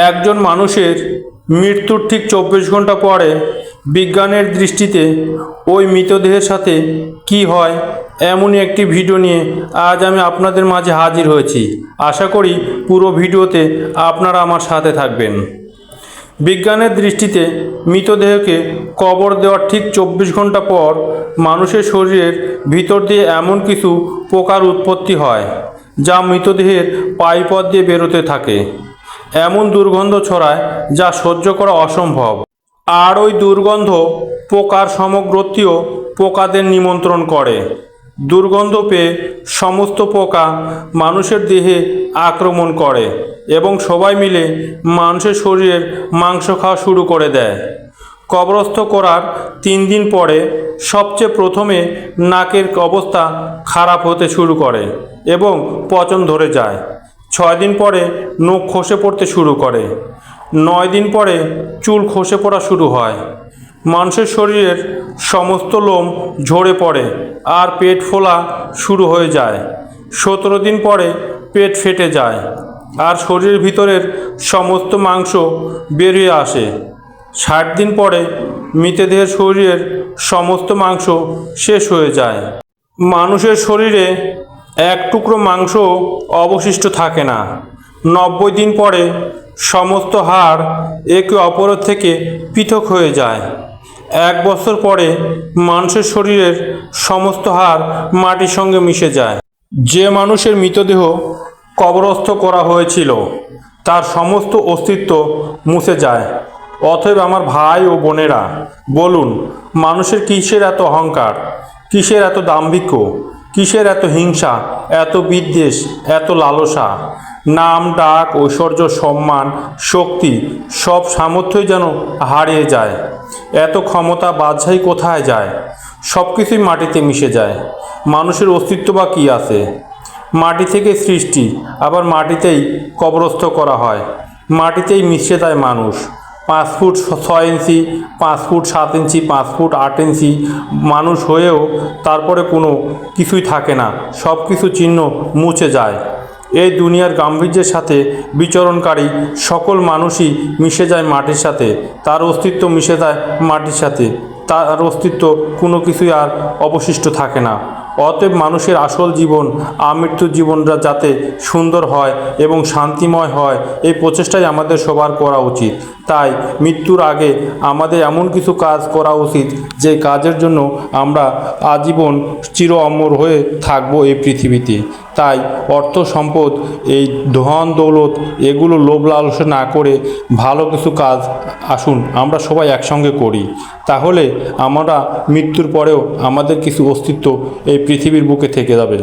একজন মানুষের মৃত্যুর ঠিক 24 ঘন্টা পরে বিজ্ঞানের দৃষ্টিতে ওই মৃতদেহের সাথে কি হয় এমনই একটি ভিডিও নিয়ে আজ আমি আপনাদের মাঝে হাজির হয়েছি। আশা করি পুরো ভিডিওতে আপনারা আমার সাথে থাকবেন। বিজ্ঞানের দৃষ্টিতে মৃতদেহকে কবর দেওয়ার ঠিক 24 ঘন্টা পর মানুষের শরীরের ভিতর দিয়ে এমন কিছু পোকার উৎপত্তি হয় যা মৃতদেহের পায়ুপথ দিয়ে বেরোতে থাকে। এমন দুর্গন্ধ ছড়ায় যা সহ্য করা অসম্ভব। আর ওই দুর্গন্ধ পোকার সমগ্রত্বীয় পোকাদের নিমন্ত্রণ করে। দুর্গন্ধ পেয়ে সমস্ত পোকা মানুষের দেহে আক্রমণ করে এবং সবাই মিলে মানুষের শরীরের মাংস খাওয়া শুরু করে দেয়। কবরস্থ করার 3 দিন পরে সবচেয়ে প্রথমে নাকের অবস্থা খারাপ হতে শুরু করে এবং পচন ধরে যায়। 6 দিন পরে নখ খসে পড়তে শুরু করে। 9 দিন পরে চুল খসে পড়া শুরু হয়। মানুষের শরীরের সমস্ত লোম ঝরে পড়ে আর পেট ফোলা শুরু হয়ে যায়। 17 দিন পরে পেট ফেটে যায় আর শরীরের ভিতরের সমস্ত মাংস বেরিয়ে আসে। 60 দিন পরে মৃতদেহের শরীরের সমস্ত মাংস শেষ হয়ে যায়। মানুষের শরীরে এক টুকরো মাংস অবশিষ্ট থাকে না। 90 দিন পরে সমস্ত হাড় একে অপরের থেকে পৃথক হয়ে যায়। 1 বছর পরে মানুষের শরীরের সমস্ত হাড় মাটির সঙ্গে মিশে যায়। যে মানুষের মৃতদেহ কবরস্থ করা হয়েছিল তার সমস্ত অস্তিত্ব মুছে যায়। অতএব আমার ভাই ও বোনেরা, বলুন, মানুষের কিসের এত অহংকার, কিসের এত দাম্ভিক্য, কিসের এত হিংসা, এত বিদ্বেষ, এত লালসা? নাম, ডাক, ঐশ্বর্য, সম্মান, শক্তি সব সামর্থ্যই যেন হারিয়ে যায়। এত ক্ষমতা বাদশাহী কোথায় যায়? সব কিছুই মাটিতে মিশে যায়। মানুষের অস্তিত্ব বা কী আছে? মাটি থেকে সৃষ্টি, আবার মাটিতেই কবরস্থ করা হয়। মাটিতেই মিশে যায় মানুষ। 5 ফুট 6 ইঞ্চি, 5 ফুট 7 ইঞ্চি, 5 ফুট 8 ইঞ্চি মানুষ হয়েও তারপরে কোনো কিছুই থাকে না, সব কিছু চিহ্ন মুছে যায়। এই দুনিয়ার গাম্ভীর্যের সাথে বিচরণকারী সকল মানুষই মিশে যায় মাটির সাথে, তার অস্তিত্ব মিশে যায় মাটির সাথে, তার অস্তিত্ব কোনো কিছুই আর অবশিষ্ট থাকে না। অতএব মানুষের আসল জীবন আমৃত্যুর জীবনটা যাতে সুন্দর হয় এবং শান্তিময় হয়, এই প্রচেষ্টাই আমাদের সবার করা উচিত। তাই মৃত্যুর আগে আমাদের এমন কিছু কাজ করা উচিত যে কাজের জন্য আমরা আজীবন চির অমর হয়ে থাকবো এই পৃথিবীতে। তাই অর্থ সম্পদ, এই ধন দৌলত, এগুলো লোভ লালসা না করে ভালো কিছু কাজ আসুন আমরা সবাই একসঙ্গে করি। তাহলে আমরা মৃত্যুর পরেও আমাদের কিছু অস্তিত্ব এই পৃথিবীর বুকে থেকে যাবে।